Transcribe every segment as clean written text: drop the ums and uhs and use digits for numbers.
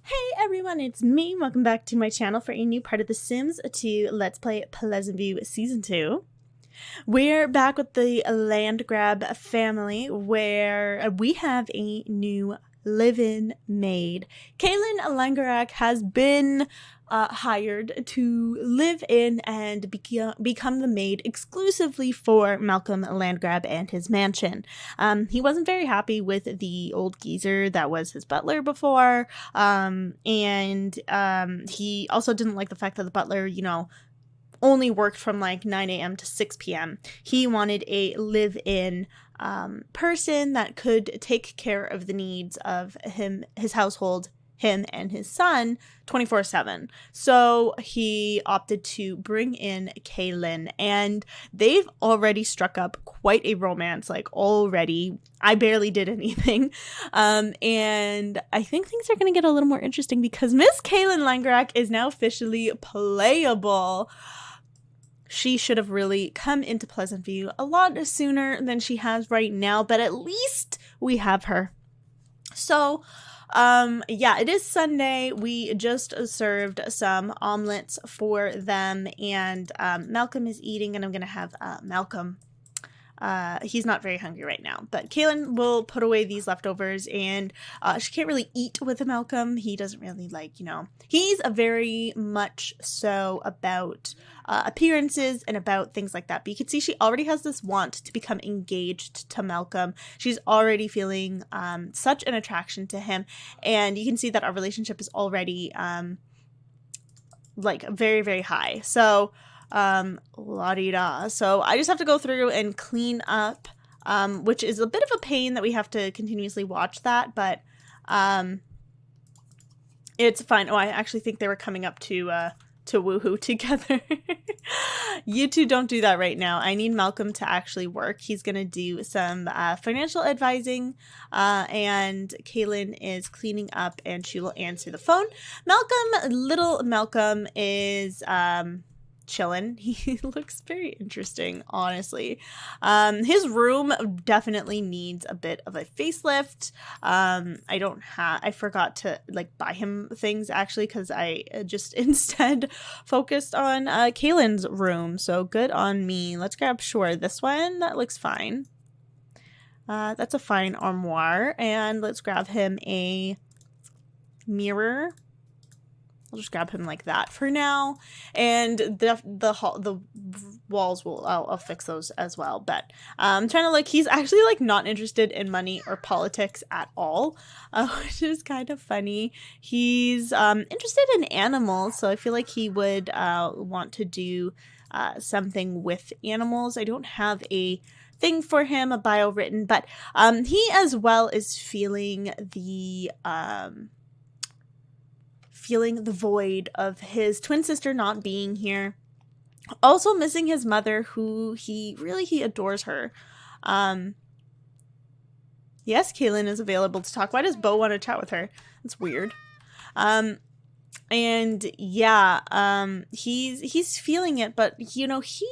Hey everyone, it's me. Welcome back to my channel for a new part of The Sims to Let's Play Pleasantview Season 2. We're back with the Landgraab family where we have a new live-in maid. Kaylin Landgraab has been hired to live in and become the maid exclusively for Malcolm Landgraab and his mansion. He wasn't very happy with the old geezer that was his butler before, and he also didn't like the fact that the butler, only worked from like 9 a.m. to 6 p.m. He wanted a live-in person that could take care of the needs of his household, him and his son 24/7. So he opted to bring in Kaylin, and they've already struck up quite a romance, like already. I barely did anything. And I think things are going to get a little more interesting because Miss Kaylin Landgraab is now officially playable. She should have really come into Pleasantview a lot sooner than she has right now, but at least we have her. So, yeah, it is Sunday. We just served some omelets for them, and Malcolm is eating, and I'm going to have Malcolm. He's not very hungry right now, but Kaylin will put away these leftovers, and she can't really eat with Malcolm. He doesn't really he's a very much so about appearances and about things like that. But you can see she already has this want to become engaged to Malcolm. She's already feeling such an attraction to him, and you can see that our relationship is already very, very high. So la-di-da. So I just have to go through and clean up, which is a bit of a pain that we have to continuously watch that, but it's fine. Oh, I actually think they were coming up to woohoo together. You two don't do that right now. I need Malcolm to actually work. He's gonna do some financial advising, and Kaylin is cleaning up, and she will answer the phone. Little Malcolm is chilling. He looks very interesting, honestly. His room definitely needs a bit of a facelift. I forgot to buy him things actually, because I just instead focused on Kaylin's room. So good on me. Let's grab this one. That looks fine. That's a fine armoire, and let's grab him a mirror. I'll just grab him like that for now, and the walls I'll fix those as well. But I'm trying to he's actually not interested in money or politics at all, which is kind of funny. He's interested in animals, so I feel like he would want to do something with animals. I don't have a thing for him, a bio written, but he as well is feeling the void of his twin sister not being here. Also missing his mother, who he adores her. Yes, Kaylin is available to talk. Why does Bo want to chat with her? That's weird. And yeah, he's feeling it, but he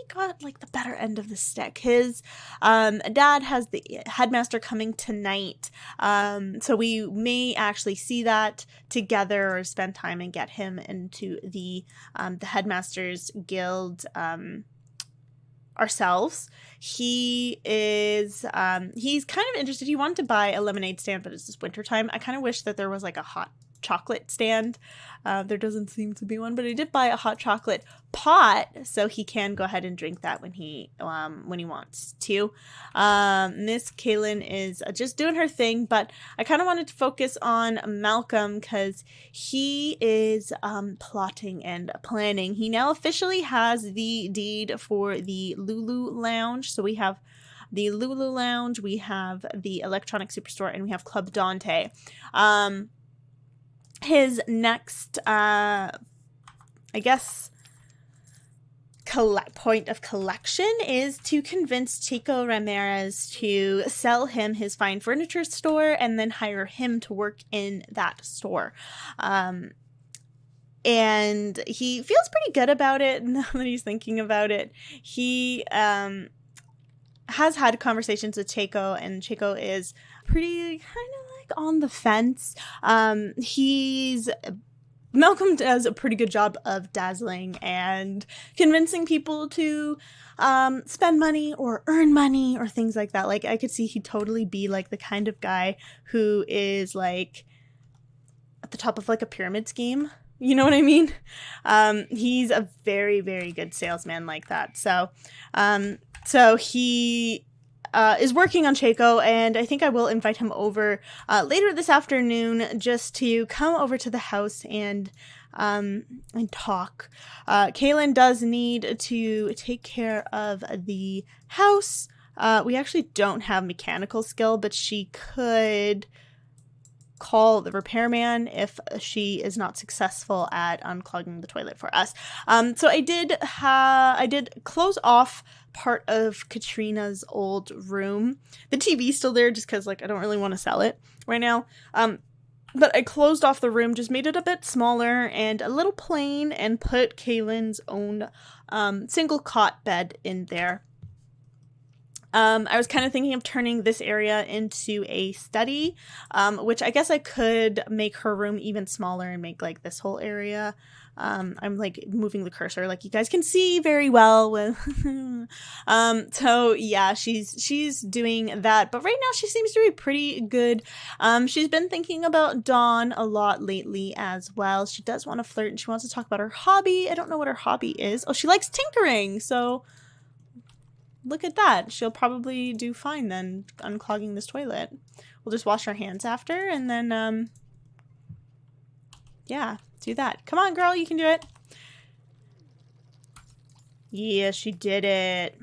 got the better end of the stick. His dad has the headmaster coming tonight, so we may actually see that together or spend time and get him into the headmasters guild ourselves. He is he's kind of interested. He wanted to buy a lemonade stand, but it's just wintertime. I kind of wish that there was a hot chocolate stand. There doesn't seem to be one, but I did buy a hot chocolate pot, so he can go ahead and drink that when he wants to. Miss Kaylin is just doing her thing, but I kind of wanted to focus on Malcolm because he is plotting and planning. He now officially has the deed for the Lulu Lounge, so we have the Lulu Lounge, we have the Electronic Superstore, and we have Club Dante. His next, I guess, point of collection is to convince Chico Ramirez to sell him his fine furniture store and then hire him to work in that store. And he feels pretty good about it now that he's thinking about it. He has had conversations with Chico, and Chico is pretty kind of like on the fence. Malcolm does a pretty good job of dazzling and convincing people to spend money or earn money or things like that. Like, I could see he'd totally be like the kind of guy who is like at the top of like a pyramid scheme. You know what I mean? He's a very, very good salesman like that. So he is working on Chaco, and I think I will invite him over later this afternoon just to come over to the house and talk. Kaylin does need to take care of the house. We actually don't have mechanical skill, but she could call the repairman if she is not successful at unclogging the toilet for us. So I did close off part of Katrina's old room. The TV's still there just because like I don't really want to sell it right now. But I closed off the room, just made it a bit smaller and a little plain, and put Kaylin's own single cot bed in there. I was kind of thinking of turning this area into a study, which I guess I could make her room even smaller and make like this whole area. I'm like moving the cursor like you guys can see very well with so yeah, she's doing that, but right now she seems to be pretty good. She's been thinking about Dawn a lot lately as well. She does want to flirt and she wants to talk about her hobby. I don't know what her hobby is. Oh, she likes tinkering, so look at that. She'll probably do fine then unclogging this toilet. We'll just wash our hands after and then yeah, do that. Come on, girl, you can do it. Yeah, she did it.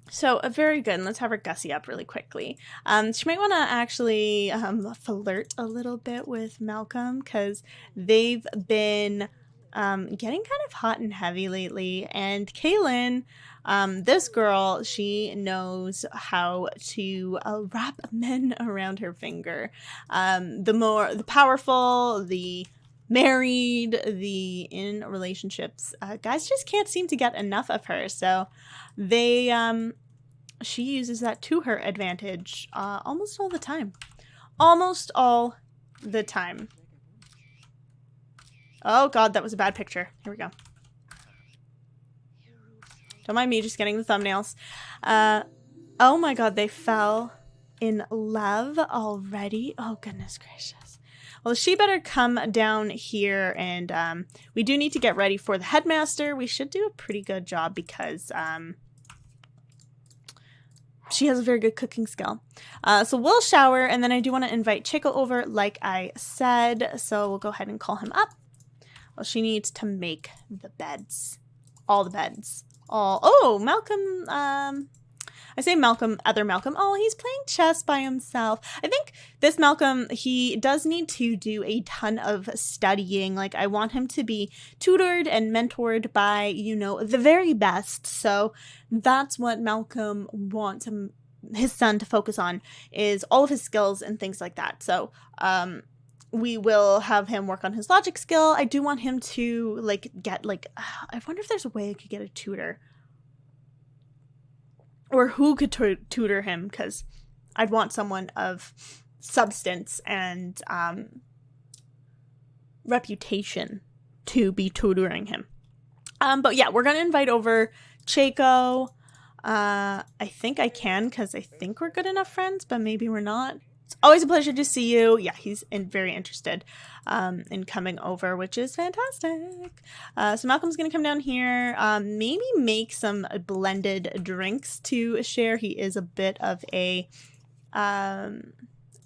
So, very good. Let's have her gussy up really quickly. She might want to actually flirt a little bit with Malcolm because they've been getting kind of hot and heavy lately. And Kaylin, this girl, she knows how to wrap men around her finger. The powerful, the married, the in relationships, guys just can't seem to get enough of her. So she uses that to her advantage almost all the time. Almost all the time. Oh god, that was a bad picture. Here we go. Don't mind me just getting the thumbnails. Oh my god, they fell in love already. Oh goodness gracious. Well, she better come down here, and we do need to get ready for the headmaster. We should do a pretty good job because she has a very good cooking skill. So we'll shower, and then I do want to invite Chico over, like I said. So we'll go ahead and call him up. Well, she needs to make the beds. All the beds. All. Oh, Malcolm. I say Malcolm, other Malcolm. Oh, he's playing chess by himself. I think this Malcolm, he does need to do a ton of studying. Like, I want him to be tutored and mentored by, you know, the very best. So that's what Malcolm wants his son to focus on, is all of his skills and things like that. So, we will have him work on his logic skill. I do want him to, like, get, like, I wonder if there's a way I could get a tutor. Or who could tutor him, because I'd want someone of substance and reputation to be tutoring him. But yeah, we're going to invite over Chaco. I think I can, because I think we're good enough friends, but maybe we're not. It's always a pleasure to see you. Yeah, he's very interested in coming over, which is fantastic. So Malcolm's going to come down here, maybe make some blended drinks to share. He is a bit of a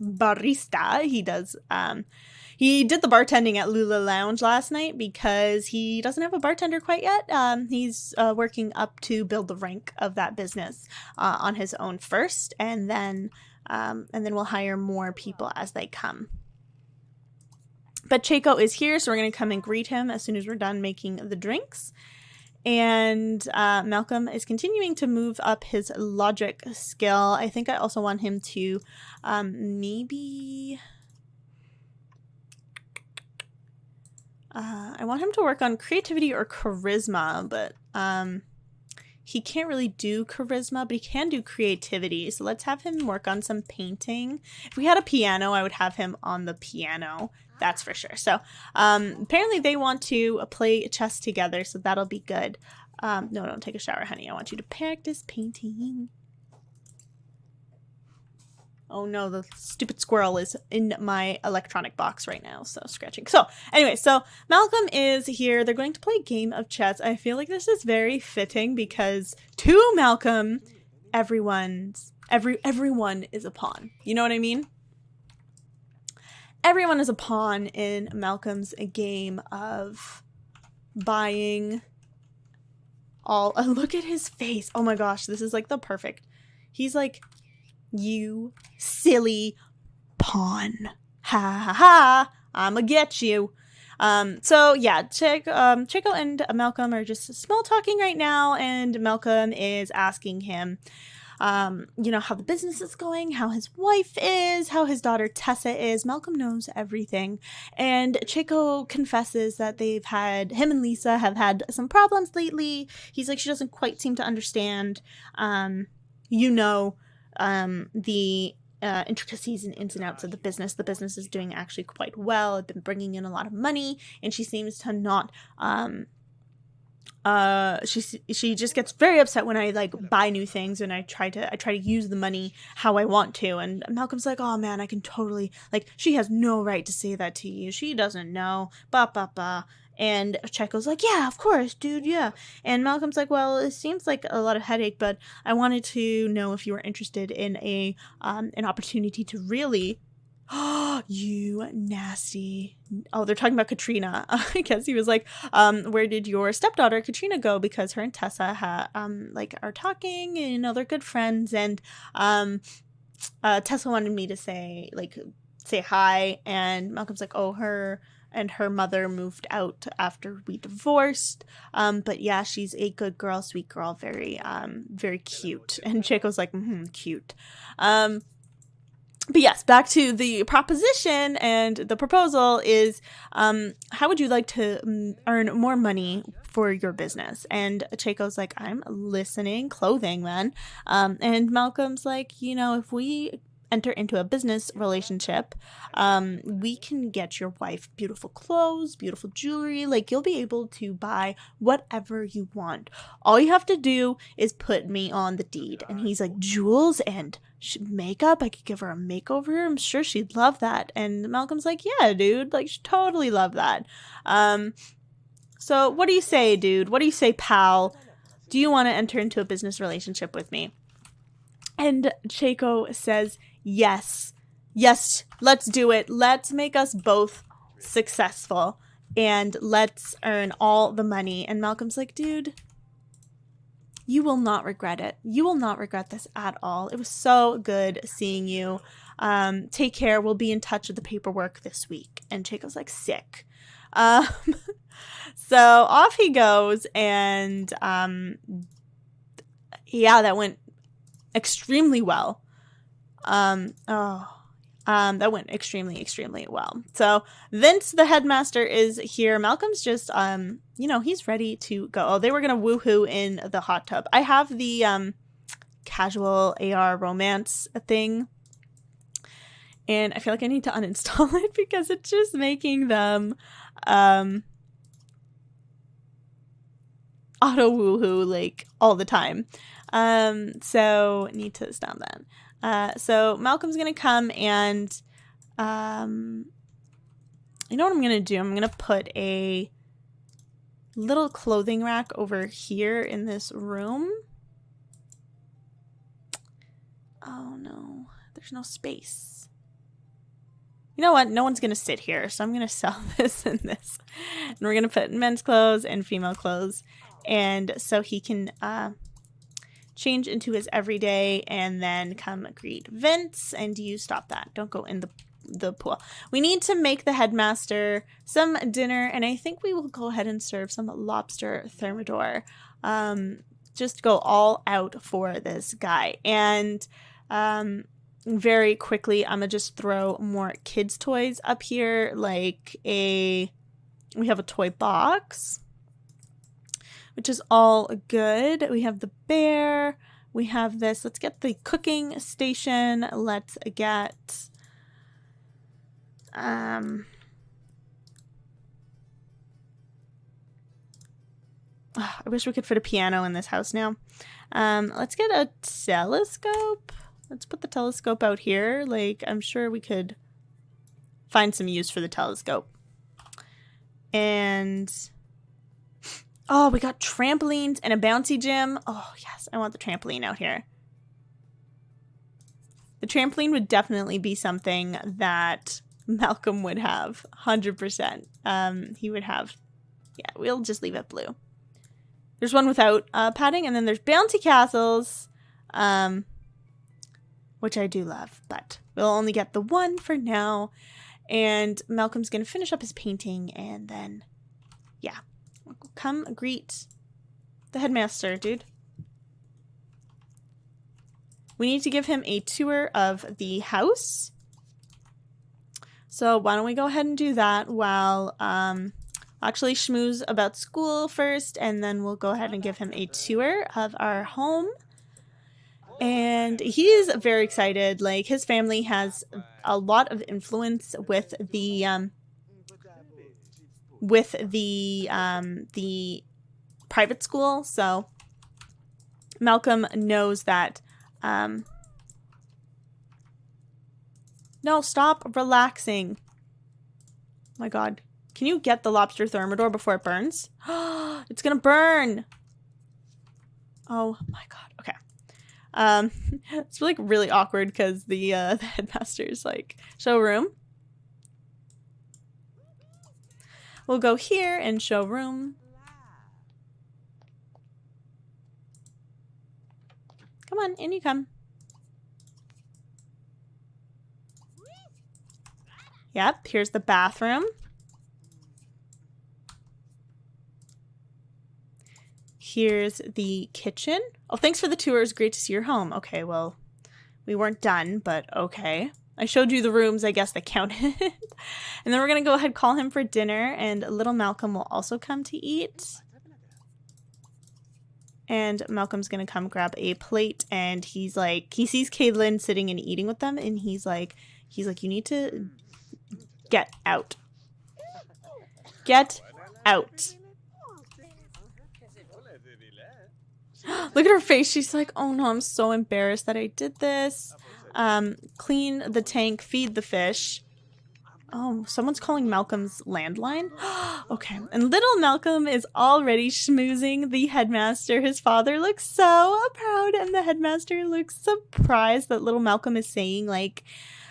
barista. He did the bartending at Lula Lounge last night because he doesn't have a bartender quite yet. He's working up to build the rank of that business on his own first, and then we'll hire more people as they come. But Chaco is here, so we're going to come and greet him as soon as we're done making the drinks. And Malcolm is continuing to move up his logic skill. I think I also want him to maybe... I want him to work on creativity or charisma, but he can't really do charisma, but he can do creativity. So let's have him work on some painting. If we had a piano, I would have him on the piano. That's for sure. So apparently they want to play chess together, so that'll be good. No, don't take a shower, honey. I want you to practice painting. Oh no, the stupid squirrel is in my electronic box right now, so scratching. So anyway, so Malcolm is here. They're going to play a game of chess. I feel like this is very fitting because to Malcolm, everyone is a pawn. You know what I mean? Everyone is a pawn in Malcolm's game of buying all. Look at his face. Oh my gosh, this is like the perfect. He's like, you silly pawn. Ha ha ha. I'ma get you. So yeah, Chico and Malcolm are just small talking right now, and Malcolm is asking him, you know, how the business is going, how his wife is, how his daughter Tessa is. Malcolm knows everything. And Chico confesses that him and Lisa have had some problems lately. He's like, she doesn't quite seem to understand, the intricacies and ins and outs of the business. The business is doing actually quite well. It's been bringing in a lot of money, and she seems to not, she just gets very upset when I like buy new things and I try to use the money how I want to. And Malcolm's like, oh man, I can totally, like, she has no right to say that to you. She doesn't know. Ba ba ba. And Checo's like, yeah, of course, dude, yeah. And Malcolm's like, well, it seems like a lot of headache, but I wanted to know if you were interested in an opportunity to really. Oh, you nasty. Oh, they're talking about Katrina. I guess he was like, where did your stepdaughter Katrina go? Because her and Tessa are talking, and, you know, they're good friends. And Tessa wanted me to say hi. And Malcolm's like, oh, her and her mother moved out after we divorced. But yeah, she's a good girl, sweet girl, very, very cute. And Chico's like, cute. But yes, back to the proposition, and the proposal is, how would you like to earn more money for your business? And Chico's like, I'm listening, clothing then. And Malcolm's like, you know, if we enter into a business relationship, we can get your wife beautiful clothes, beautiful jewelry. Like, you'll be able to buy whatever you want. All you have to do is put me on the deed. And he's like, jewels and makeup? I could give her a makeover. I'm sure she'd love that. And Malcolm's like, yeah, dude, like, she'd totally love that. So what do you say, dude? What do you say, pal? Do you want to enter into a business relationship with me? And Chico says, yes, let's do it. Let's make us both successful, and let's earn all the money. And Malcolm's like, dude, you will not regret it. You will not regret this at all. It was so good seeing you. Take care. We'll be in touch with the paperwork this week. And Chico's like, sick. So off he goes, and yeah, that went extremely well. That went extremely well. So Vince, the headmaster, is here. Malcolm's just, you know, he's ready to go. Oh, they were gonna woohoo in the hot tub. I have the casual AR romance thing, and I feel like I need to uninstall it because it's just making them auto woohoo like all the time. So need to stop that. So Malcolm's gonna come, and you know what I'm gonna do? I'm gonna put a little clothing rack over here in this room. Oh no, there's no space. You know what? No one's gonna sit here, so I'm gonna sell this and this. And we're gonna put men's clothes and female clothes, and so he can change into his everyday and then come greet Vince. And you stop that. Don't go in the pool. We need to make the headmaster some dinner, and I think we will go ahead and serve some lobster thermidor. Just go all out for this guy. And very quickly, I'm gonna just throw more kids' toys up here, like we have a toy box. which is all good. We have the bear. We have this. Let's get the cooking station. Let's get... I wish we could fit a piano in this house now. Let's get a telescope. Let's put the telescope out here. Like, I'm sure we could find some use for the telescope. And... oh, we got trampolines and a bouncy gym. Oh, yes. I want the trampoline out here. The trampoline would definitely be something that Malcolm would have. 100%. He would have... yeah, we'll just leave it blue. There's one without padding, and then there's bouncy castles, which I do love, but we'll only get the one for now. And Malcolm's going to finish up his painting, and then, yeah. Come greet the headmaster, dude. We need to give him a tour of the house. So why don't we go ahead and do that while... actually schmooze about school first, and then we'll go ahead and give him a tour of our home. And he's very excited. Like, his family has a lot of influence with the private school. So Malcolm knows that. No, stop relaxing. Oh my God. Can you get the lobster thermidor before it burns? It's gonna burn. Oh my God. Okay. It's like really awkward because the headmaster's like, showroom. We'll go here and showroom. Come on, in you come. Yep, here's the bathroom. Here's the kitchen. Oh, thanks for the tour. It's great to see your home. Okay, well, we weren't done, but okay. I showed you the rooms, I guess, that counted. And then we're going to go ahead and call him for dinner, and little Malcolm will also come to eat. And Malcolm's going to come grab a plate, and he's like, he sees Caitlin sitting and eating with them, and he's like, you need to get out. Get out. Look at her face. She's like, oh no, I'm so embarrassed that I did this. Clean the tank, feed the fish. Oh, someone's calling Malcolm's landline. Okay. And little Malcolm is already schmoozing the headmaster. His father looks so proud, and the headmaster looks surprised that little Malcolm is saying like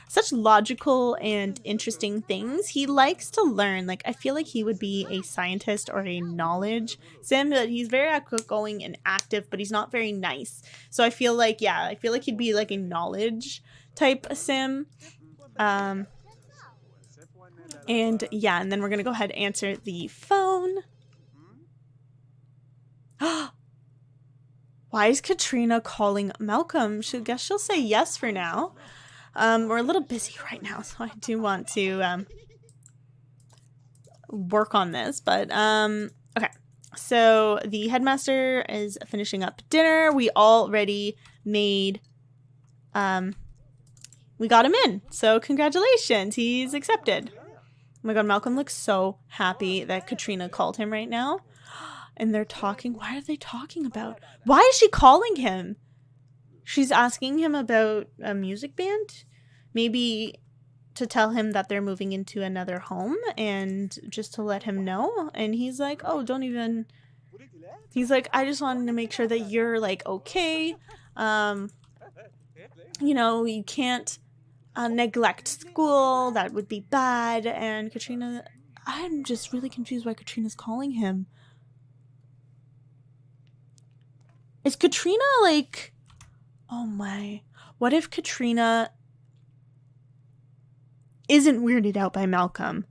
such logical and interesting things. He likes to learn. Like, I feel like he would be a scientist or a knowledge sim, but he's very outgoing and active, but he's not very nice. So I feel like, yeah, I feel like he'd be like a knowledge type sim. And yeah, and then we're going to go ahead and answer the phone. Why is Katrina calling Malcolm? I guess she'll say yes for now. We're a little busy right now, so I do want to work on this. But okay, so the headmaster is finishing up dinner. We already made we got him in, so congratulations, he's accepted. Oh my God, Malcolm looks so happy that Katrina called him right now. And they're talking. Why are they talking about? Why is she calling him? She's asking him about a music band. Maybe to tell him that they're moving into another home and just to let him know. And he's like, oh, don't even... He's like, I just wanted to make sure that you're like, okay. You know, you can't neglect school. That would be bad. And Katrina... I'm just really confused why Katrina's calling him. Is Katrina like... Oh my... What if Katrina isn't weirded out by Malcolm,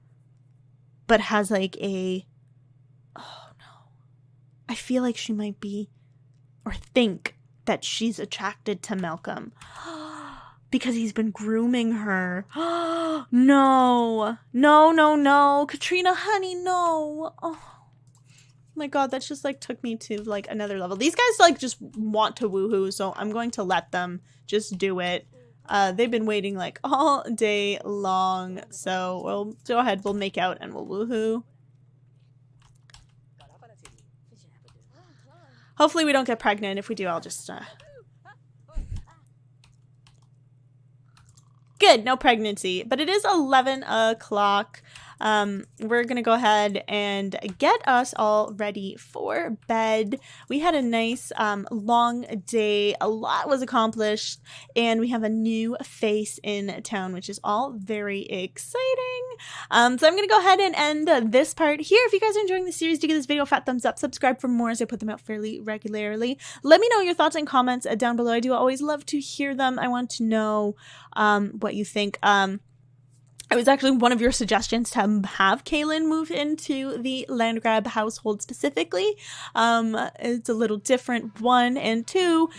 but has like a... Oh no. I feel like she might be... Or think that she's attracted to Malcolm. Because he's been grooming her. No. No, no, no. Katrina, honey, no. Oh. my god, that just like took me to like another level. These guys like just want to woohoo, so I'm going to let them just do it. They've been waiting like all day long, so we'll go ahead, we'll make out and we'll woohoo. Hopefully we don't get pregnant. If we do, I'll just good, no pregnancy, but it is 11 o'clock. We're gonna go ahead and get us all ready for bed. We had a nice long day, a lot was accomplished, and we have a new face in town, which is all very exciting. So I'm gonna go ahead and end this part here. If you guys are enjoying the series, do give this video a fat thumbs up, subscribe for more as I put them out fairly regularly. Let me know your thoughts and comments down below. I do always love to hear them. I want to know what you think. It was actually one of your suggestions to have Kaylin move into the Landgraab household specifically. It's a little different, one, and two,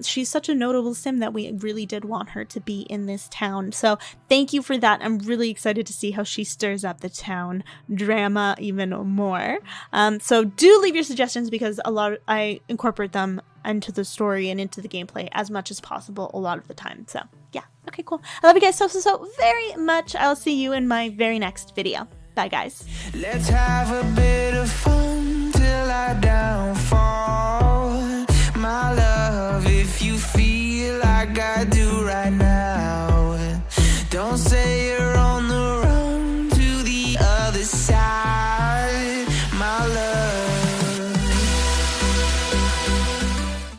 she's such a notable sim that we really did want her to be in this town. So thank you for that. I'm really excited to see how she stirs up the town drama even more. So do leave your suggestions because I incorporate them into the story and into the gameplay as much as possible a lot of the time. So yeah, okay, cool. I love you guys so very much. I'll see you in my very next video. Bye guys. Let's have a bit of fun till I downfall, my love, if you feel like I do right now. Don't say you're